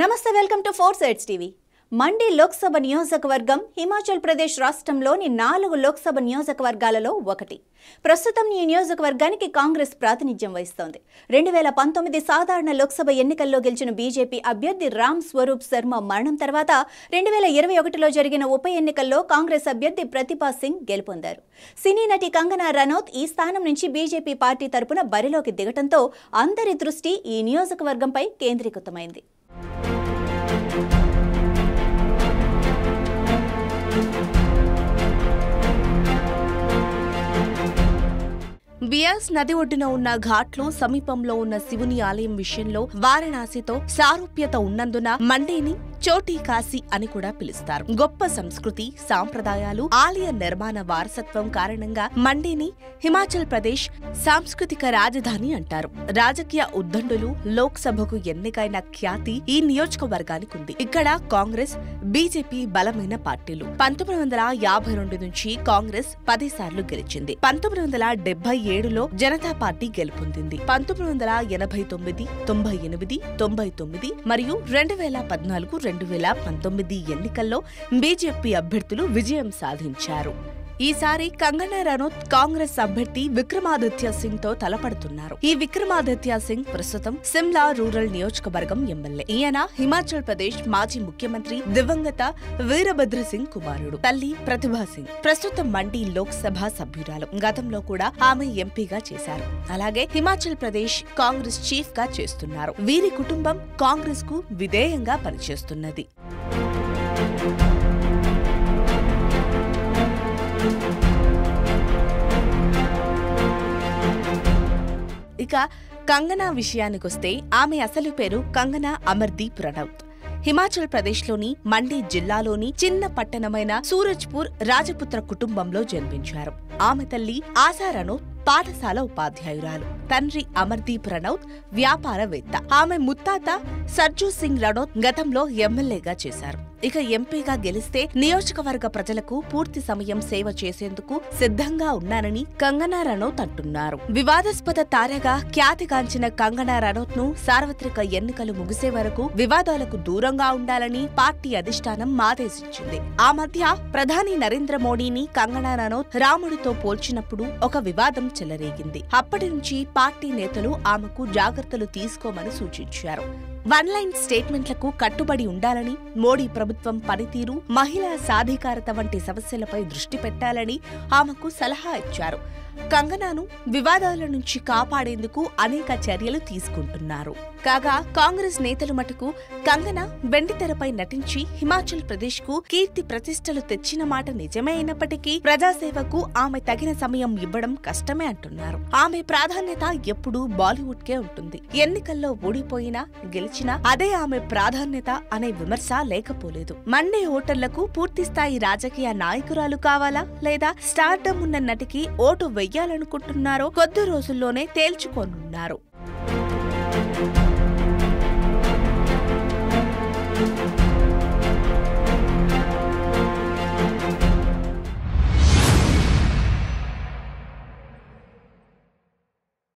నమస్తే welcome to 4 sides TV. మండి లోక్సభ నియోజకవర్గం హిమాచల్ ప్రదేశ్ రాష్ట్రంలోని 4 లోక్సభ నియోజకవర్గాలలో ఒకటి. ప్రస్తుతం ఈ నియోజకవర్గానికి కాంగ్రెస్ ప్రాతినిధ్యం వహిస్తోంది. 2019 సాధారణ లోక్సభ ఎన్నికల్లో గెలిచిన బీజేపీ అభ్యర్థి రామ్ స్వరూప్ శర్మ మరణం తర్వాత 2021లో జరిగిన ఉప ఎన్నికల్లో కాంగ్రెస్ అభ్యర్థి ప్రతిభా సింగ్ గెలుపొందారు. సినీ నటి కంగనా రనౌత్ ఈ స్థానం నుంచి బీజేపీ పార్టీ తరపున బరిలోకి దిగటంతో అందరి దృష్టి ఈ నియోజకవర్గంపై కేంద్రీకృతమైంది. బియాస్ నది ఒడ్డున ఉన్న ఘాట్లు సమీపంలో ఉన్న శివుని ఆలయం విషయంలో వారణాసితో సారూప్యత ఉన్నందున మండీని చోటీ కాశీ అని కూడా పిలుస్తారు. గొప్ప సంస్కృతి, సాంప్రదాయాలు, ఆలయ నిర్మాణ వారసత్వం కారణంగా మండీని హిమాచల్ ప్రదేశ్ సాంస్కృతిక రాజధాని అంటారు. రాజకీయ ఉద్దండులు, లోక్సభకు ఎన్నికైన ఖ్యాతి ఈ నియోజకవర్గానికి ఉంది. ఇక్కడ కాంగ్రెస్, బీజేపీ బలమైన పార్టీలు. 1952 నుంచి కాంగ్రెస్ 10 సార్లు గెలిచింది. 1977లో జనతా పార్టీ గెలుపొందింది. 1989, 98, 99 మరియు 2014, 2019 ఎన్నికల్లో బీజేపీ అభ్యర్థులు విజయం సాధించారు. ఈసారి కంగనా రనౌత్ కాంగ్రెస్ అభ్యర్థి విక్రమాదిత్య సింగ్ తో తలపడుతున్నారు. ఈ విక్రమాదిత్య సింగ్ ప్రస్తుతం సిమ్లా రూరల్ నియోజకవర్గం ఎమ్మెల్యే. ఈయన హిమాచల్ ప్రదేశ్ మాజీ ముఖ్యమంత్రి దివంగత వీరభద్ర సింగ్ కుమారుడు. తల్లి ప్రతిభా సింగ్ ప్రస్తుతం మండి లోక్సభ సభ్యురాలు. గతంలో కూడా ఆమె ఎంపీగా చేశారు. అలాగే హిమాచల్ ప్రదేశ్ కాంగ్రెస్ చీఫ్ గా చేస్తున్నారు. వీరి కుటుంబం కాంగ్రెస్ కు విధేయంగా పనిచేస్తున్నది. ఇక కంగనా విషయానికొస్తే ఆమె అసలు పేరు కంగనా అమర్దీప్ రనౌత్. హిమాచల్ ప్రదేశ్లోని మండి జిల్లాలోని చిన్న పట్టణమైన సూరజ్పూర్ రాజపుత్ర కుటుంబంలో జన్మించారు. ఆమె తల్లి ఆశా రనౌత్ పాఠశాల ఉపాధ్యాయురాలు. తండ్రి అమర్దీప్ రనౌత్ వ్యాపారవేత్త. ఆమె ముత్తాత సర్జూ సింగ్ రనౌత్ గతంలో ఎమ్మెల్యేగా చేశారు. ఇక ఎంపీగా గెలిస్తే నియోజకవర్గ ప్రజలకు పూర్తి సమయం సేవ చేసేందుకు సిద్ధంగా ఉన్నానని కంగనా రనౌత్ అంటున్నారు. వివాదాస్పద తారగా ఖ్యాతిగాంచిన కంగనా రనౌత్ ను సార్వత్రిక ఎన్నికలు ముగిసే వరకు వివాదాలకు దూరంగా ఉండాలని పార్టీ అధిష్టానం ఆదేశించింది. ఆ మధ్య ప్రధాని నరేంద్ర మోడీని కంగనా రనౌత్ రాముడితో పోల్చినప్పుడు ఒక వివాదం చెలరేగింది. అప్పటి నుంచి పార్టీ నేతలు ఆమెకు జాగ్రత్తలు తీసుకోమని సూచించారు. వన్ లైన్ స్టేట్మెంట్లకు కట్టుబడి ఉండాలని, మోడీ ప్రభుత్వం పనితీరు, మహిళా సాధికారత వంటి సమస్యలపై దృష్టి పెట్టాలని ఆమెకు సలహా ఇచ్చారు. కంగనాను వివాదాల నుంచి కాపాడేందుకు అనేక చర్యలు తీసుకుంటున్నారు. కాగా కాంగ్రెస్ నేతలు మటుకు కంగనా వెండితెరపై నటించి హిమాచల్ ప్రదేశ్ కు కీర్తి ప్రతిష్టలు తెచ్చిన మాట నిజమే అయినప్పటికీ ప్రజాసేవకు ఆమె తగిన సమయం ఇవ్వడం కష్టమే అంటున్నారు. ఆమె ప్రాధాన్యత ఎప్పుడూ బాలీవుడ్ కే ఉంటుంది. ఎన్నికల్లో ఓడిపోయినా గెలిచినా అదే ఆమె ప్రాధాన్యత అనే విమర్శ లేకపోలేదు. మండే ఓటర్లకు పూర్తిస్థాయి రాజకీయ నాయకురాలు కావాలా లేదా స్టార్డమ్ ఉన్న నటికి ఓటు వెయ్యాలనుకుంటున్నారో కొద్ది రోజుల్లోనే తేల్చుకోనున్నారు.